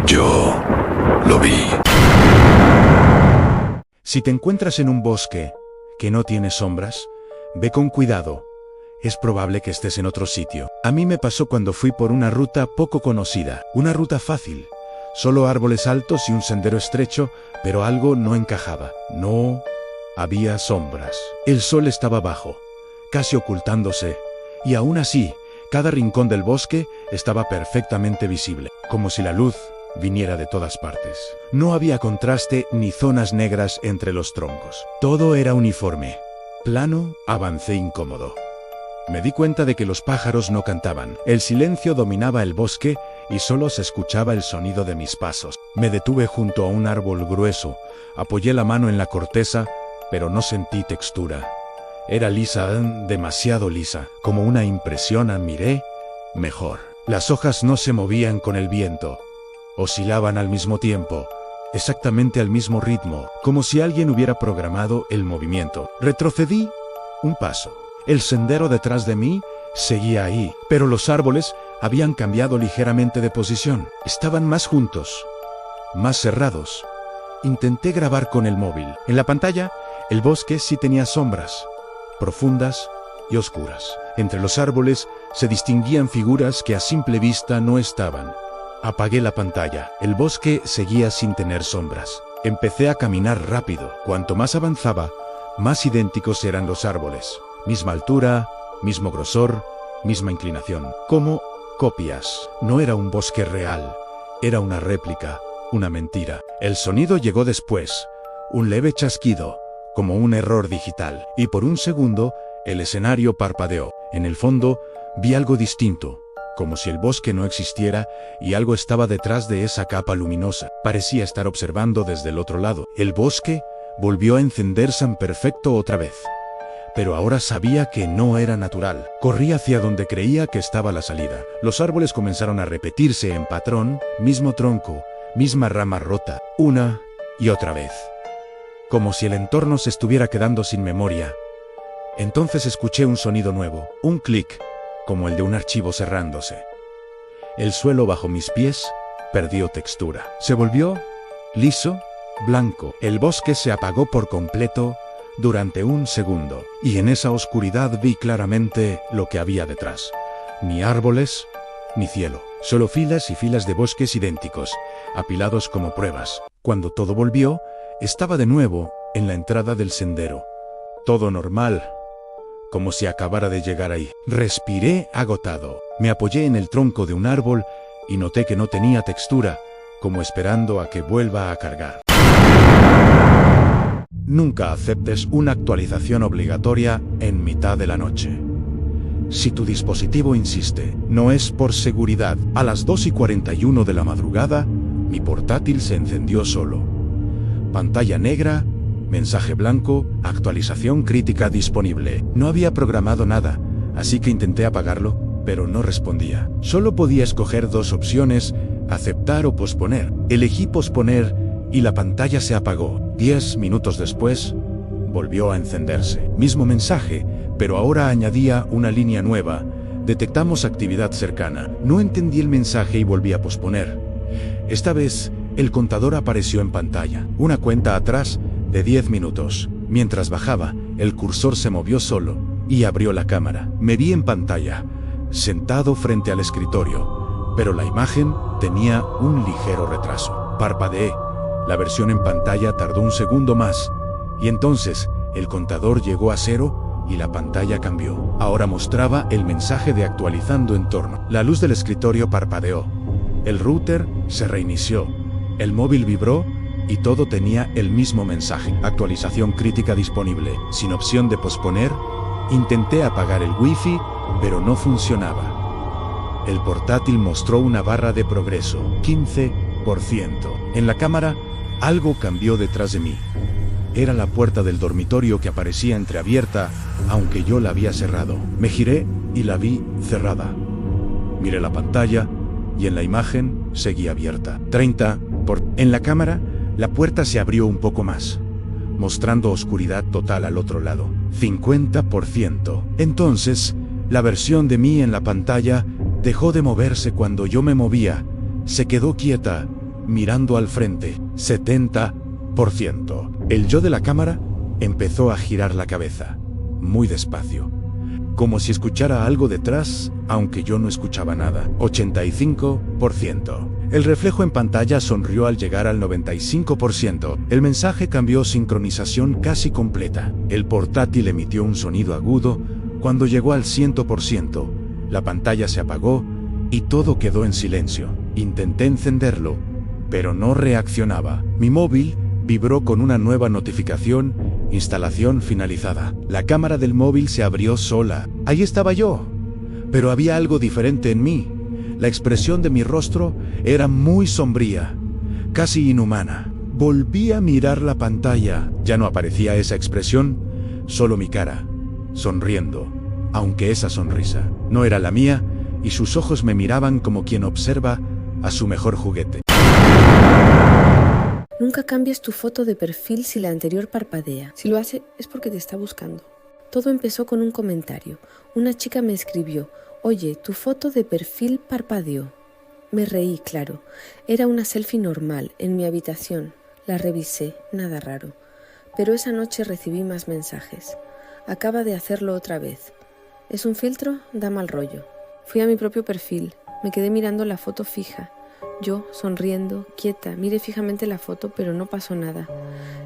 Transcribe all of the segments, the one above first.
Yo lo vi. Si te encuentras en un bosque que no tiene sombras, ve con cuidado. Es probable que estés en otro sitio. A mí me pasó cuando fui por una ruta poco conocida, una ruta fácil. Solo árboles altos y un sendero estrecho, pero algo no encajaba. No había sombras. El sol estaba bajo, casi ocultándose, y aún así, cada rincón del bosque estaba perfectamente visible, como si la luz viniera de todas partes. No había contraste ni zonas negras entre los troncos. Todo era uniforme. Plano, avancé incómodo. Me di cuenta de que los pájaros no cantaban. El silencio dominaba el bosque y solo se escuchaba el sonido de mis pasos. Me detuve junto a un árbol grueso, apoyé la mano en la corteza, pero no sentí textura. Era lisa, demasiado lisa. Como una impresión admiré mejor. Las hojas no se movían con el viento. Oscilaban al mismo tiempo, exactamente al mismo ritmo, como si alguien hubiera programado el movimiento. Retrocedí un paso. El sendero detrás de mí seguía ahí, pero los árboles habían cambiado ligeramente de posición. Estaban más juntos, más cerrados. Intenté grabar con el móvil. En la pantalla, el bosque sí tenía sombras, profundas y oscuras. Entre los árboles se distinguían figuras que a simple vista no estaban. Apagué la pantalla. El bosque seguía sin tener sombras. Empecé a caminar rápido. Cuanto más avanzaba, más idénticos eran los árboles. Misma altura, mismo grosor, misma inclinación. Como copias. No era un bosque real. Era una réplica, una mentira. El sonido llegó después. Un leve chasquido, como un error digital. Y por un segundo, el escenario parpadeó. En el fondo, vi algo distinto. Como si el bosque no existiera y algo estaba detrás de esa capa luminosa. Parecía estar observando desde el otro lado. El bosque volvió a encenderse en perfecto otra vez. Pero ahora sabía que no era natural. Corrí hacia donde creía que estaba la salida. Los árboles comenzaron a repetirse en patrón, mismo tronco, misma rama rota, una y otra vez. Como si el entorno se estuviera quedando sin memoria. Entonces escuché un sonido nuevo, un clic, como el de un archivo cerrándose. El suelo bajo mis pies perdió textura. Se volvió liso, blanco. El bosque se apagó por completo durante un segundo, y en esa oscuridad vi claramente lo que había detrás. Ni árboles, ni cielo. Solo filas y filas de bosques idénticos, apilados como pruebas. Cuando todo volvió, estaba de nuevo en la entrada del sendero. Todo normal, como si acabara de llegar ahí. Respiré agotado. Me apoyé en el tronco de un árbol y noté que no tenía textura, como esperando a que vuelva a cargar. Nunca aceptes una actualización obligatoria en mitad de la noche. Si tu dispositivo insiste, no es por seguridad. A las 2:41 de la madrugada, mi portátil se encendió solo. Pantalla negra, mensaje blanco, actualización crítica disponible. No había programado nada, así que intenté apagarlo, pero no respondía. Solo podía escoger dos opciones, aceptar o posponer. Elegí posponer y la pantalla se apagó. 10 minutos después, volvió a encenderse. Mismo mensaje, pero ahora añadía una línea nueva. Detectamos actividad cercana. No entendí el mensaje y volví a posponer. Esta vez, el contador apareció en pantalla. Una cuenta atrás de 10 minutos. Mientras bajaba, el cursor se movió solo y abrió la cámara. Me vi en pantalla, sentado frente al escritorio, pero la imagen tenía un ligero retraso. Parpadeé. La versión en pantalla tardó un segundo más, y entonces el contador llegó a 0 y la pantalla cambió. Ahora mostraba el mensaje de actualizando entorno. La luz del escritorio parpadeó. El router se reinició. El móvil vibró y todo tenía el mismo mensaje. Actualización crítica disponible. Sin opción de posponer, intenté apagar el wifi, pero no funcionaba. El portátil mostró una barra de progreso, 15%. En la cámara, algo cambió detrás de mí. Era la puerta del dormitorio que aparecía entreabierta, aunque yo la había cerrado. Me giré y la vi cerrada. Miré la pantalla y en la imagen seguía abierta. 30%. En la cámara, la puerta se abrió un poco más, mostrando oscuridad total al otro lado. 50%. Entonces, la versión de mí en la pantalla dejó de moverse cuando yo me movía. Se quedó quieta mirando al frente, 70%. El yo de la cámara empezó a girar la cabeza, muy despacio, como si escuchara algo detrás, aunque yo no escuchaba nada, 85%. El reflejo en pantalla sonrió al llegar al 95%. El mensaje cambió sincronización casi completa. El portátil emitió un sonido agudo cuando llegó al 100%. La pantalla se apagó y todo quedó en silencio. Intenté encenderlo, pero no reaccionaba. Mi móvil vibró con una nueva notificación: instalación finalizada. La cámara del móvil se abrió sola. Ahí estaba yo, pero había algo diferente en mí. La expresión de mi rostro era muy sombría, casi inhumana. Volví a mirar la pantalla. Ya no aparecía esa expresión, solo mi cara, sonriendo, aunque esa sonrisa no era la mía, y sus ojos me miraban como quien observa a su mejor juguete. Nunca cambies tu foto de perfil si la anterior parpadea. Si lo hace, es porque te está buscando. Todo empezó con un comentario. Una chica me escribió: «Oye, tu foto de perfil parpadeó». Me reí, claro. Era una selfie normal, en mi habitación. La revisé, nada raro. Pero esa noche recibí más mensajes. «Acaba de hacerlo otra vez. ¿Es un filtro? Da mal rollo». Fui a mi propio perfil. Me quedé mirando la foto fija. Yo, sonriendo, quieta, miré fijamente la foto, pero no pasó nada.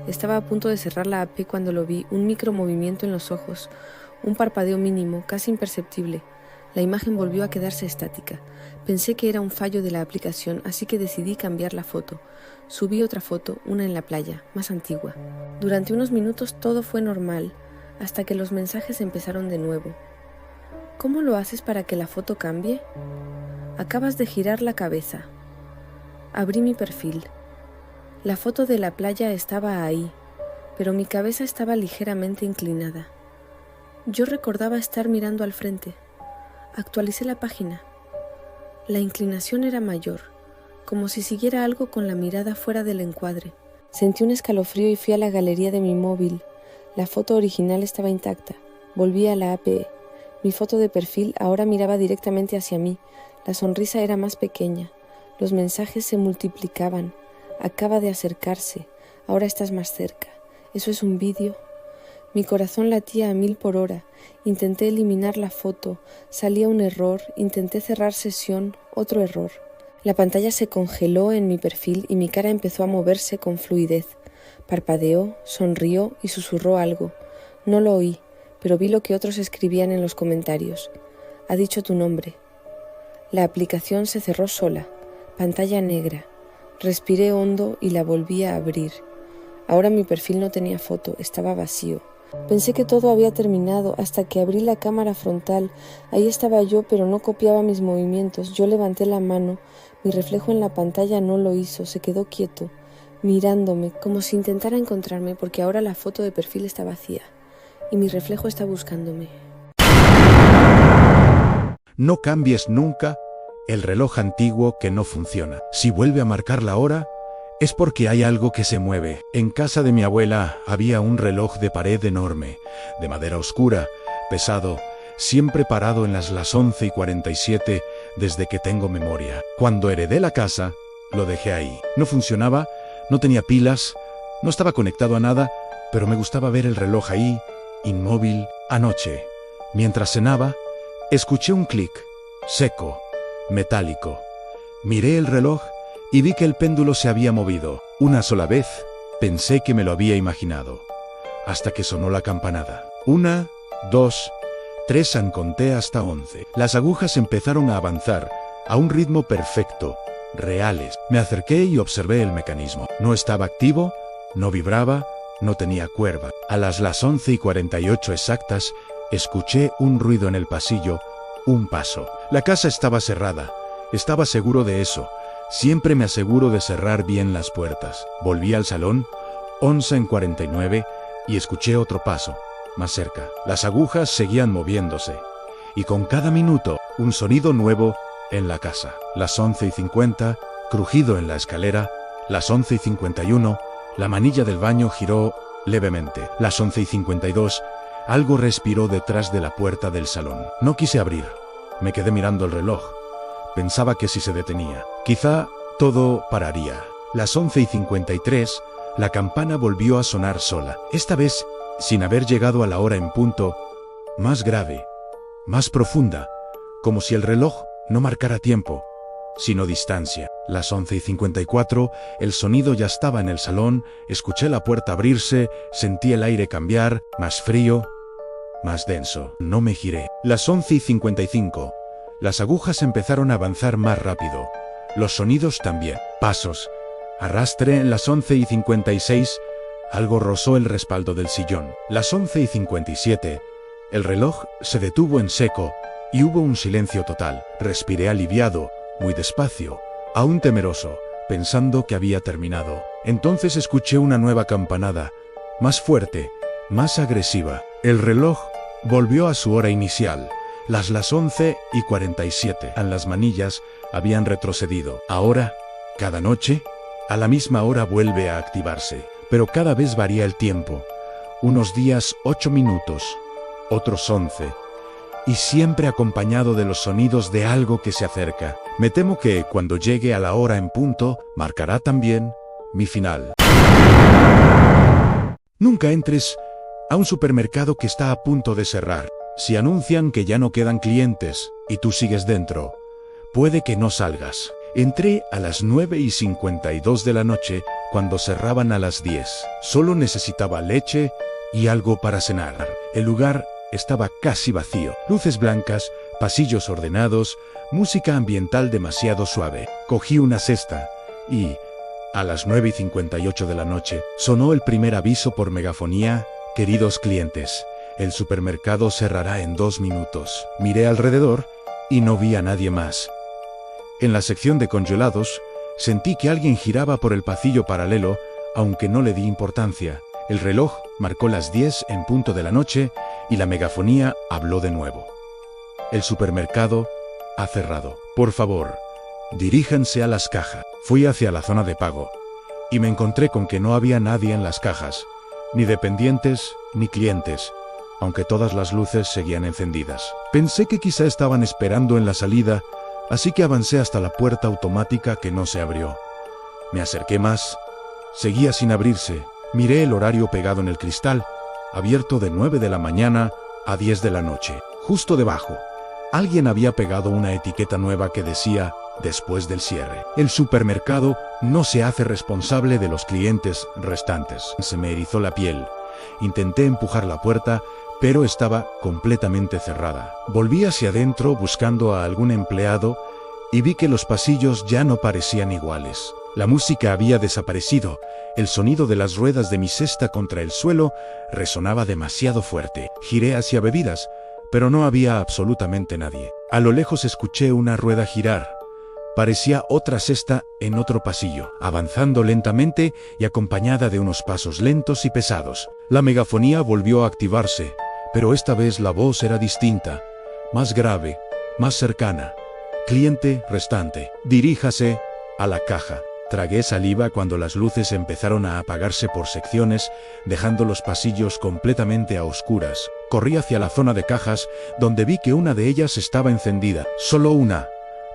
Estaba a punto de cerrar la app cuando lo vi, un micromovimiento en los ojos, un parpadeo mínimo, casi imperceptible. La imagen volvió a quedarse estática. Pensé que era un fallo de la aplicación, así que decidí cambiar la foto. Subí otra foto, una en la playa, más antigua. Durante unos minutos todo fue normal, hasta que los mensajes empezaron de nuevo. ¿Cómo lo haces para que la foto cambie? Acabas de girar la cabeza. Abrí mi perfil. La foto de la playa estaba ahí, pero mi cabeza estaba ligeramente inclinada. Yo recordaba estar mirando al frente. Actualicé la página. La inclinación era mayor, como si siguiera algo con la mirada fuera del encuadre. Sentí un escalofrío y fui a la galería de mi móvil. La foto original estaba intacta. Volví a la app. Mi foto de perfil ahora miraba directamente hacia mí. La sonrisa era más pequeña. Los mensajes se multiplicaban. Acaba de acercarse. Ahora estás más cerca. ¿Eso es un vídeo? Mi corazón latía a 1000 por hora. Intenté eliminar la foto. Salía un error. Intenté cerrar sesión. Otro error. La pantalla se congeló en mi perfil y mi cara empezó a moverse con fluidez. Parpadeó, sonrió y susurró algo. No lo oí, pero vi lo que otros escribían en los comentarios. Ha dicho tu nombre. La aplicación se cerró sola. Pantalla negra. Respiré hondo y la volví a abrir. Ahora mi perfil no tenía foto, estaba vacío. Pensé que todo había terminado hasta que abrí la cámara frontal. Ahí estaba yo, pero no copiaba mis movimientos. Yo levanté la mano. Mi reflejo en la pantalla no lo hizo, se quedó quieto, mirándome, como si intentara encontrarme, porque ahora la foto de perfil está vacía y mi reflejo está buscándome. No cambies nunca el reloj antiguo que no funciona. Si vuelve a marcar la hora, es porque hay algo que se mueve. En casa de mi abuela había un reloj de pared enorme, de madera oscura, pesado, siempre parado en las 11:47 desde que tengo memoria. Cuando heredé la casa, lo dejé ahí. No funcionaba, no tenía pilas, no estaba conectado a nada, pero me gustaba ver el reloj ahí, inmóvil. Anoche, mientras cenaba, escuché un clic, seco, metálico. Miré el reloj y vi que el péndulo se había movido. Una sola vez, pensé que me lo había imaginado, hasta que sonó la campanada. 1, 2, 3, conté hasta 11. Las agujas empezaron a avanzar, a un ritmo perfecto, reales. Me acerqué y observé el mecanismo. No estaba activo, no vibraba, no tenía cuerda. A las 11:48 exactas, escuché un ruido en el pasillo, un paso. La casa estaba cerrada. Estaba seguro de eso. Siempre me aseguro de cerrar bien las puertas. Volví al salón, 11:49, y escuché otro paso, más cerca. Las agujas seguían moviéndose, y con cada minuto, un sonido nuevo en la casa. Las 11:50, crujido en la escalera. Las 11:51, la manilla del baño giró levemente. Las 11:52, algo respiró detrás de la puerta del salón. No quise abrir. Me quedé mirando el reloj. Pensaba que si se detenía, quizá todo pararía. Las 11:53, la campana volvió a sonar sola, esta vez sin haber llegado a la hora en punto, más grave, más profunda, como si el reloj no marcara tiempo, sino distancia. Las 11:54, el sonido ya estaba en el salón, escuché la puerta abrirse, sentí el aire cambiar, más frío, más denso. No me giré. Las 11:55, las agujas empezaron a avanzar más rápido, los sonidos también. Pasos, arrastre. En las 11:56, algo rozó el respaldo del sillón. Las 11:57, el reloj se detuvo en seco y hubo un silencio total. Respiré aliviado, muy despacio, aún temeroso, pensando que había terminado. Entonces escuché una nueva campanada, más fuerte, más agresiva. El reloj volvió a su hora inicial. Las 11:47. Las manillas habían retrocedido. Ahora, cada noche, a la misma hora vuelve a activarse. Pero cada vez varía el tiempo. Unos días 8 minutos, otros 11. Y siempre acompañado de los sonidos de algo que se acerca. Me temo que, cuando llegue a la hora en punto, marcará también mi final. Nunca entres a un supermercado que está a punto de cerrar. Si anuncian que ya no quedan clientes, y tú sigues dentro, puede que no salgas. Entré a las 9:52 de la noche, cuando cerraban a las 10. Solo necesitaba leche y algo para cenar. El lugar estaba casi vacío. Luces blancas, pasillos ordenados, música ambiental demasiado suave. Cogí una cesta y, a las 9:58 de la noche, sonó el primer aviso por megafonía: queridos clientes, el supermercado cerrará en 2 minutos. Miré alrededor y no vi a nadie más. En la sección de congelados, sentí que alguien giraba por el pasillo paralelo, aunque no le di importancia. El reloj marcó las 10 en punto de la noche y la megafonía habló de nuevo. El supermercado ha cerrado. Por favor, diríjanse a las cajas. Fui hacia la zona de pago y me encontré con que no había nadie en las cajas, ni dependientes ni clientes, aunque todas las luces seguían encendidas. Pensé que quizá estaban esperando en la salida, así que avancé hasta la puerta automática que no se abrió. Me acerqué más. Seguía sin abrirse. Miré el horario pegado en el cristal, abierto de 9 de la mañana a 10 de la noche. Justo debajo, alguien había pegado una etiqueta nueva que decía: después del cierre. El supermercado no se hace responsable de los clientes restantes. Se me erizó la piel. Intenté empujar la puerta, pero estaba completamente cerrada. Volví hacia adentro buscando a algún empleado y vi que los pasillos ya no parecían iguales. La música había desaparecido. El sonido de las ruedas de mi cesta contra el suelo resonaba demasiado fuerte. Giré hacia bebidas, pero no había absolutamente nadie. A lo lejos escuché una rueda girar. Parecía otra cesta en otro pasillo, avanzando lentamente y acompañada de unos pasos lentos y pesados. La megafonía volvió a activarse, pero esta vez la voz era distinta, más grave, más cercana. Cliente restante, diríjase a la caja. Tragué saliva cuando las luces empezaron a apagarse por secciones, dejando los pasillos completamente a oscuras. Corrí hacia la zona de cajas, donde vi que una de ellas estaba encendida, solo una,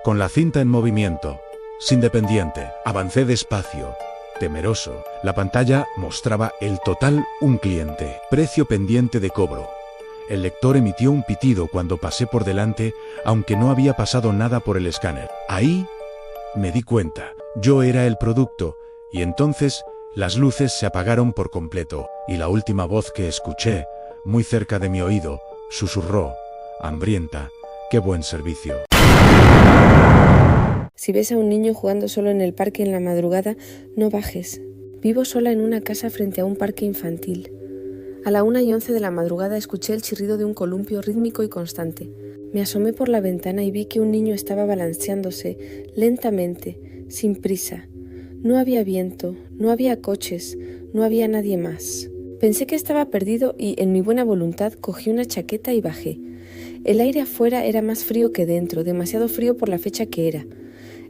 con la cinta en movimiento, sin dependiente. Avancé despacio, temeroso. La pantalla mostraba el total: un cliente. Precio pendiente de cobro. El lector emitió un pitido cuando pasé por delante, aunque no había pasado nada por el escáner. Ahí me di cuenta. Yo era el producto, y entonces las luces se apagaron por completo, y la última voz que escuché, muy cerca de mi oído, susurró, hambrienta: ¡qué buen servicio! Si ves a un niño jugando solo en el parque en la madrugada, no bajes. Vivo sola en una casa frente a un parque infantil. A la 1:11 de la madrugada escuché el chirrido de un columpio rítmico y constante. Me asomé por la ventana y vi que un niño estaba balanceándose lentamente, sin prisa. No había viento, no había coches, no había nadie más. Pensé que estaba perdido y, en mi buena voluntad, cogí una chaqueta y bajé. El aire afuera era más frío que dentro, demasiado frío por la fecha que era.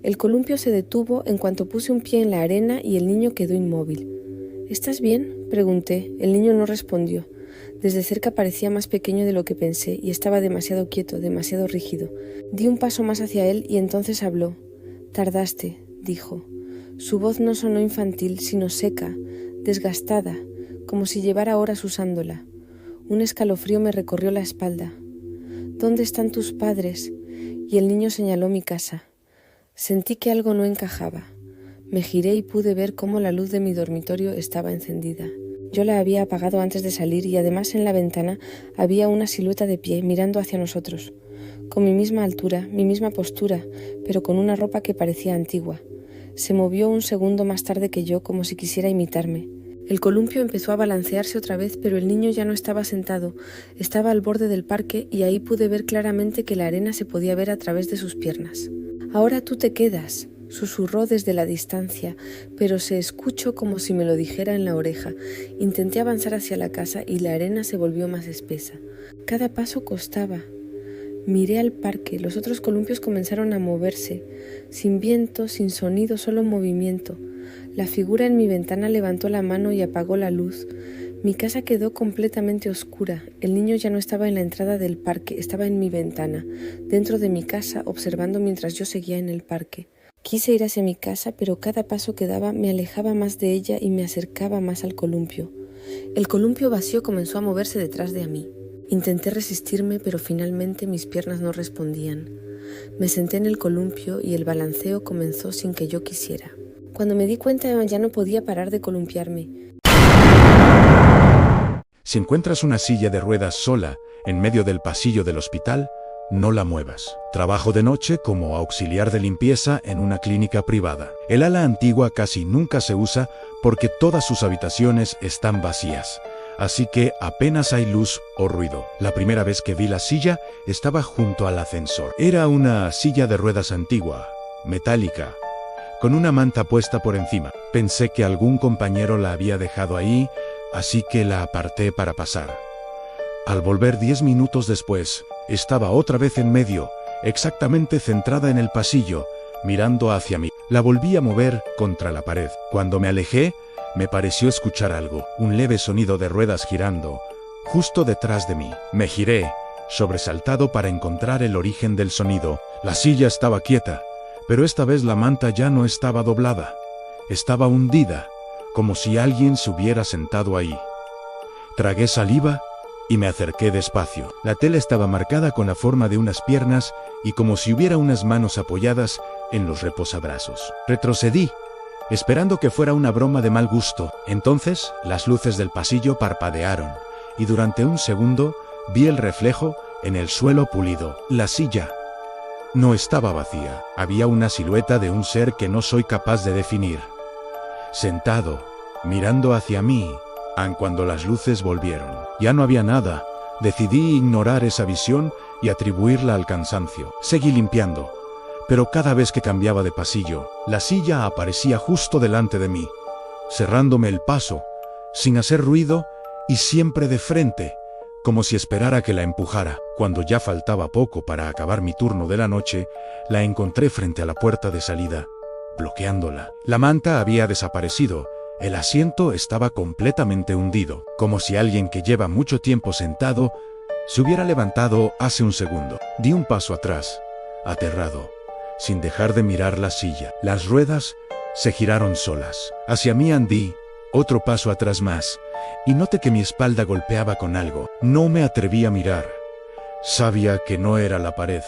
El columpio se detuvo en cuanto puse un pie en la arena y el niño quedó inmóvil. ¿Estás bien?, pregunté. El niño no respondió. Desde cerca parecía más pequeño de lo que pensé y estaba demasiado quieto, demasiado rígido. Di un paso más hacia él y entonces habló. «Tardaste. dijo. Su voz no sonó infantil, sino seca, desgastada, como si llevara horas usándola. Un escalofrío me recorrió la espalda. ¿Dónde están tus padres? Y el niño señaló mi casa. Sentí que algo no encajaba. Me giré y pude ver cómo la luz de mi dormitorio estaba encendida. Yo la había apagado antes de salir y además en la ventana había una silueta de pie mirando hacia nosotros, con mi misma altura, mi misma postura, pero con una ropa que parecía antigua. Se movió un segundo más tarde que yo, como si quisiera imitarme. El columpio empezó a balancearse otra vez, pero el niño ya no estaba sentado, estaba al borde del parque y ahí pude ver claramente que la arena se podía ver a través de sus piernas. «Ahora tú te quedas», susurró desde la distancia, pero se escuchó como si me lo dijera en la oreja. Intenté avanzar hacia la casa y la arena se volvió más espesa. Cada paso costaba. Miré al parque, los otros columpios comenzaron a moverse, sin viento, sin sonido, solo movimiento. La figura en mi ventana levantó la mano y apagó la luz. Mi casa quedó completamente oscura. El niño ya no estaba en la entrada del parque, estaba en mi ventana, dentro de mi casa, observando mientras yo seguía en el parque. Quise ir hacia mi casa, pero cada paso que daba me alejaba más de ella y me acercaba más al columpio. El columpio vacío comenzó a moverse detrás de mí. Intenté resistirme, pero finalmente mis piernas no respondían. Me senté en el columpio y el balanceo comenzó sin que yo quisiera. Cuando me di cuenta ya no podía parar de columpiarme. Si encuentras una silla de ruedas sola en medio del pasillo del hospital, no la muevas. Trabajo de noche como auxiliar de limpieza en una clínica privada. El ala antigua casi nunca se usa porque todas sus habitaciones están vacías, así que apenas hay luz o ruido. La primera vez que vi la silla estaba junto al ascensor. Era una silla de ruedas antigua, metálica, con una manta puesta por encima. Pensé que algún compañero la había dejado ahí, así que la aparté para pasar. Al volver 10 minutos después, estaba otra vez en medio, exactamente centrada en el pasillo, mirando hacia mí. La volví a mover contra la pared. Cuando me alejé, me pareció escuchar algo, un leve sonido de ruedas girando, justo detrás de mí. Me giré, sobresaltado para encontrar el origen del sonido. La silla estaba quieta, pero esta vez la manta ya no estaba doblada. Estaba hundida, como si alguien se hubiera sentado ahí. Tragué saliva y me acerqué despacio. La tela estaba marcada con la forma de unas piernas y como si hubiera unas manos apoyadas en los reposabrazos. Retrocedí, esperando que fuera una broma de mal gusto. Entonces, las luces del pasillo parpadearon y durante un segundo vi el reflejo en el suelo pulido. La silla no estaba vacía. Había una silueta de un ser que no soy capaz de definir, sentado, mirando hacia mí. Aun cuando las luces volvieron, ya no había nada. Decidí ignorar esa visión y atribuirla al cansancio. Seguí limpiando, pero cada vez que cambiaba de pasillo, la silla aparecía justo delante de mí, cerrándome el paso, sin hacer ruido y siempre de frente, como si esperara que la empujara. Cuando ya faltaba poco para acabar mi turno de la noche, la encontré frente a la puerta de salida, bloqueándola. La manta había desaparecido. El asiento estaba completamente hundido, como si alguien que lleva mucho tiempo sentado se hubiera levantado hace un segundo. Di un paso atrás, aterrado, sin dejar de mirar la silla. Las ruedas se giraron solas. Hacia mí andí, otro paso atrás más, y noté que mi espalda golpeaba con algo. No me atreví a mirar. Sabía que no era la pared.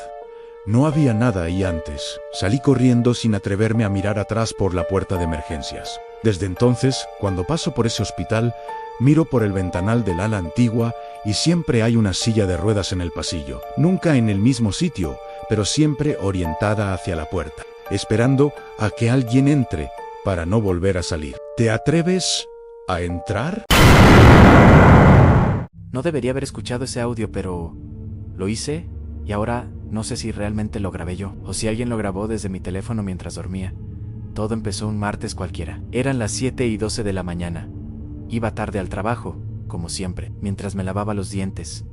No había nada ahí antes. Salí corriendo sin atreverme a mirar atrás por la puerta de emergencias. Desde entonces, cuando paso por ese hospital, miro por el ventanal del ala antigua y siempre hay una silla de ruedas en el pasillo. Nunca en el mismo sitio, pero siempre orientada hacia la puerta, esperando a que alguien entre para no volver a salir. ¿Te atreves a entrar? No debería haber escuchado ese audio, pero lo hice y ahora no sé si realmente lo grabé yo o si alguien lo grabó desde mi teléfono mientras dormía. Todo empezó un martes cualquiera. Eran las 7:12 de la mañana. Iba tarde al trabajo, como siempre, mientras me lavaba los dientes.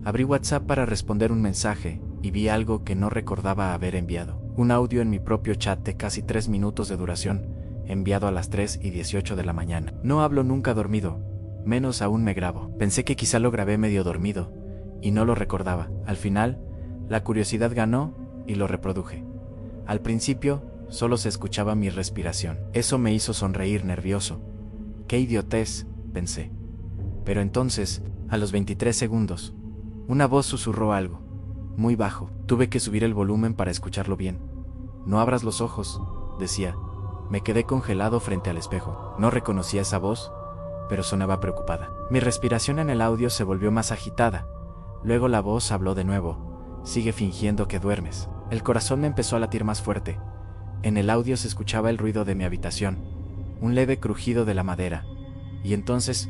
Abrí WhatsApp para responder un mensaje y vi algo que no recordaba haber enviado. Un audio en mi propio chat de casi 3 minutos de duración, enviado a las 3:18 de la mañana. No hablo nunca dormido, menos aún me grabo. Pensé que quizá lo grabé medio dormido y no lo recordaba. Al final, la curiosidad ganó y lo reproduje. Al principio, solo se escuchaba mi respiración. Eso me hizo sonreír nervioso. ¡Qué idiotez!, pensé. Pero entonces, a los 23 segundos, una voz susurró algo, muy bajo. Tuve que subir el volumen para escucharlo bien. «No abras los ojos», decía. Me quedé congelado frente al espejo. No reconocía esa voz, pero sonaba preocupada. Mi respiración en el audio se volvió más agitada. Luego la voz habló de nuevo. «Sigue fingiendo que duermes». El corazón me empezó a latir más fuerte. En el audio se escuchaba el ruido de mi habitación, un leve crujido de la madera, y entonces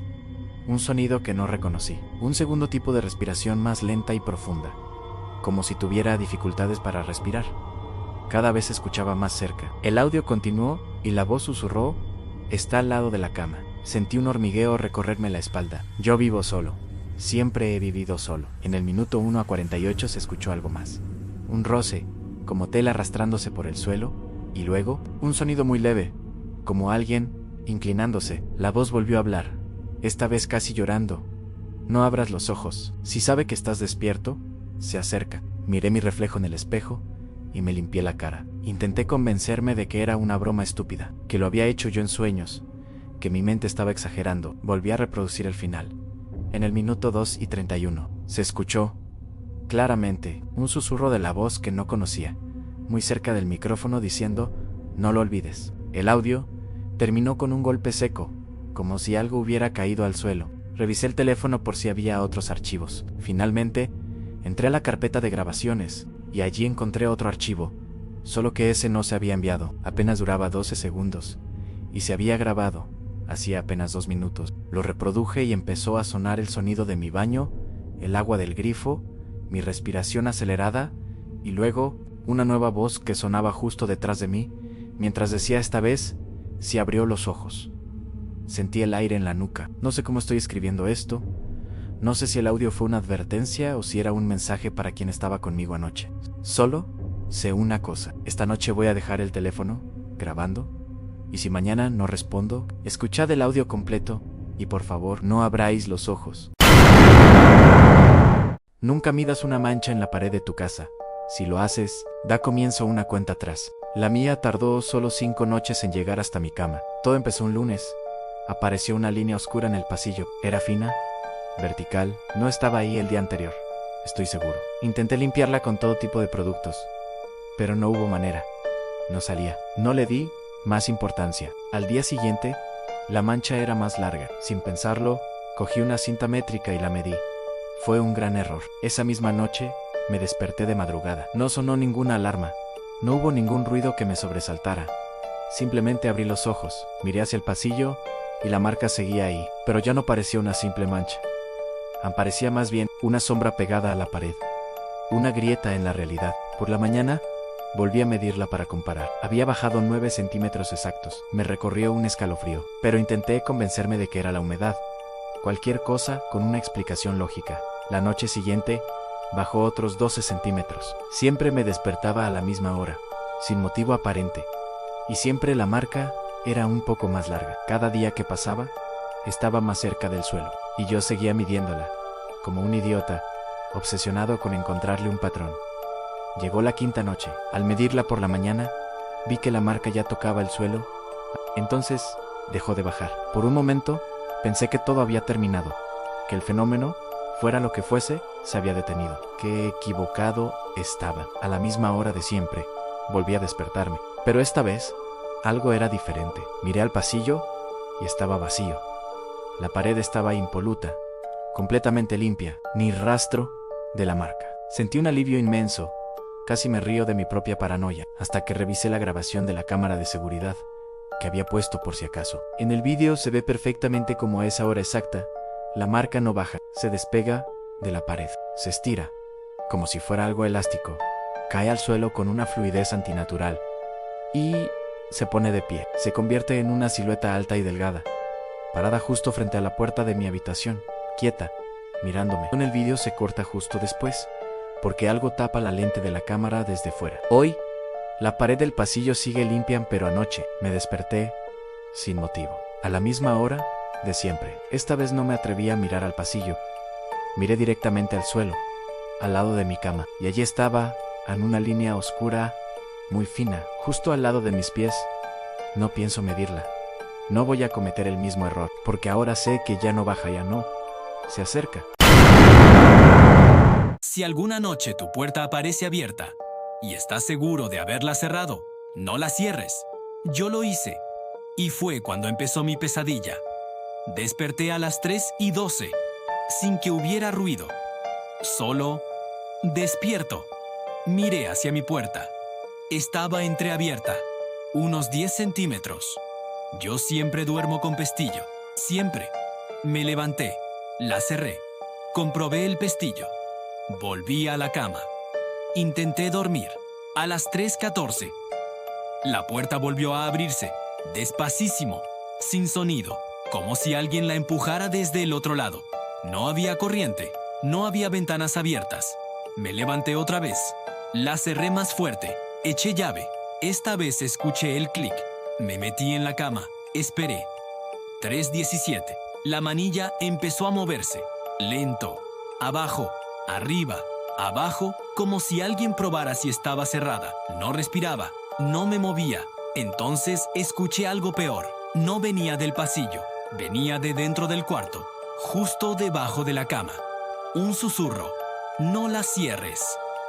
un sonido que no reconocí. Un segundo tipo de respiración más lenta y profunda, como si tuviera dificultades para respirar. Cada vez se escuchaba más cerca. El audio continuó y la voz susurró: «Está al lado de la cama». Sentí un hormigueo recorrerme la espalda. Yo vivo solo. Siempre he vivido solo. En el minuto 1:48 se escuchó algo más. Un roce, como tela arrastrándose por el suelo, y luego un sonido muy leve, como alguien inclinándose. La voz volvió a hablar, esta vez casi llorando. «No abras los ojos. Si sabe que estás despierto, se acerca». Miré mi reflejo en el espejo y me limpié la cara. Intenté convencerme de que era una broma estúpida, que lo había hecho yo en sueños, que mi mente estaba exagerando. Volví a reproducir el final. En el minuto 2:31 se escuchó claramente un susurro de la voz que no conocía, muy cerca del micrófono, diciendo: «No lo olvides». El audio terminó con un golpe seco, como si algo hubiera caído al suelo. Revisé el teléfono por si había otros archivos. Finalmente, entré a la carpeta de grabaciones y allí encontré otro archivo, solo que ese no se había enviado. Apenas duraba 12 segundos y se había grabado hacía apenas 2 minutos. Lo reproduje y empezó a sonar el sonido de mi baño, el agua del grifo, mi respiración acelerada y luego una nueva voz que sonaba justo detrás de mí, mientras decía esta vez: «Si abrió los ojos». Sentí el aire en la nuca. No sé cómo estoy escribiendo esto. No sé si el audio fue una advertencia o si era un mensaje para quien estaba conmigo anoche. Solo sé una cosa: esta noche voy a dejar el teléfono grabando, y si mañana no respondo, escuchad el audio completo y por favor no abráis los ojos. Nunca midas una mancha en la pared de tu casa. Si lo haces, da comienzo a una cuenta atrás. La mía tardó solo 5 noches en llegar hasta mi cama. Todo empezó un lunes. Apareció una línea oscura en el pasillo. Era fina, vertical. No estaba ahí el día anterior, estoy seguro. Intenté limpiarla con todo tipo de productos, pero no hubo manera. No salía. No le di más importancia. Al día siguiente, la mancha era más larga. Sin pensarlo, cogí una cinta métrica y la medí. Fue un gran error. Esa misma noche, me desperté de madrugada. No sonó ninguna alarma. No hubo ningún ruido que me sobresaltara. Simplemente abrí los ojos, miré hacia el pasillo y la marca seguía ahí. Pero ya no parecía una simple mancha. Parecía más bien una sombra pegada a la pared. Una grieta en la realidad. Por la mañana, volví a medirla para comparar. Había bajado 9 centímetros exactos. Me recorrió un escalofrío. Pero intenté convencerme de que era la humedad. Cualquier cosa con una explicación lógica. La noche siguiente, bajó otros 12 centímetros. Siempre me despertaba a la misma hora, sin motivo aparente. Y siempre la marca era un poco más larga. Cada día que pasaba, estaba más cerca del suelo. Y yo seguía midiéndola, como un idiota, obsesionado con encontrarle un patrón. Llegó la 5ª noche. Al medirla por la mañana, vi que la marca ya tocaba el suelo. Entonces, dejó de bajar. Por un momento, pensé que todo había terminado, que el fenómeno, fuera lo que fuese, se había detenido. Qué equivocado estaba. A la misma hora de siempre, volví a despertarme. Pero esta vez, algo era diferente. Miré al pasillo y estaba vacío. La pared estaba impoluta, completamente limpia, ni rastro de la marca. Sentí un alivio inmenso. Casi me río de mi propia paranoia, hasta que revisé la grabación de la cámara de seguridad que había puesto por si acaso. En el vídeo se ve perfectamente como a esa hora exacta, la marca no baja, se despega de la pared, se estira, como si fuera algo elástico, cae al suelo con una fluidez antinatural y se pone de pie. Se convierte en una silueta alta y delgada, parada justo frente a la puerta de mi habitación, quieta, mirándome. En el vídeo se corta justo después, porque algo tapa la lente de la cámara desde fuera. Hoy, la pared del pasillo sigue limpia, pero anoche me desperté sin motivo, a la misma hora de siempre. Esta vez no me atreví a mirar al pasillo. Miré directamente al suelo, al lado de mi cama, y allí estaba, en una línea oscura, muy fina, justo al lado de mis pies. No pienso medirla. No voy a cometer el mismo error, porque ahora sé que ya no baja, ya no. Se acerca. Si alguna noche tu puerta aparece abierta y estás seguro de haberla cerrado, no la cierres. Yo lo hice, y fue cuando empezó mi pesadilla. Desperté a las 3:12, sin que hubiera ruido. Solo despierto. Miré hacia mi puerta. Estaba entreabierta, unos 10 centímetros. Yo siempre duermo con pestillo, siempre. Me levanté, la cerré, comprobé el pestillo. Volví a la cama. Intenté dormir. A las 3:14. La puerta volvió a abrirse, despacísimo, sin sonido, como si alguien la empujara desde el otro lado. No había corriente, no había ventanas abiertas. Me levanté otra vez. La cerré más fuerte, eché llave. Esta vez escuché el clic. Me metí en la cama, esperé. 3:17. La manilla empezó a moverse, lento, abajo, arriba, abajo, como si alguien probara si estaba cerrada. No respiraba, no me movía. Entonces escuché algo peor. No venía del pasillo, venía de dentro del cuarto, justo debajo de la cama. Un susurro. No la cierres.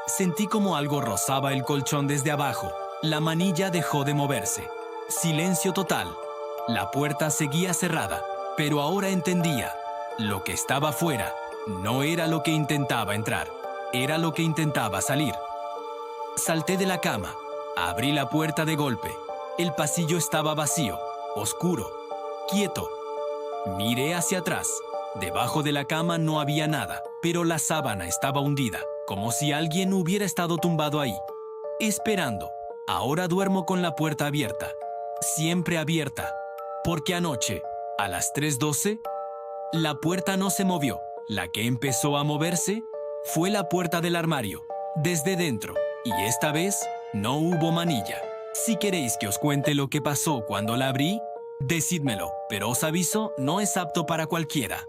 Sentí como algo rozaba el colchón desde abajo. La manilla dejó de moverse. Silencio total. La puerta seguía cerrada, pero ahora entendía. Lo que estaba afuera no era lo que intentaba entrar, era lo que intentaba salir. Salté de la cama, abrí la puerta de golpe. El pasillo estaba vacío, oscuro, quieto. Miré hacia atrás. Debajo de la cama no había nada, pero la sábana estaba hundida, como si alguien hubiera estado tumbado ahí, esperando. Ahora duermo con la puerta abierta, siempre abierta, porque anoche, a las 3:12, la puerta no se movió. La que empezó a moverse fue la puerta del armario, desde dentro, y esta vez no hubo manilla. Si queréis que os cuente lo que pasó cuando la abrí, decídmelo, pero os aviso, no es apto para cualquiera.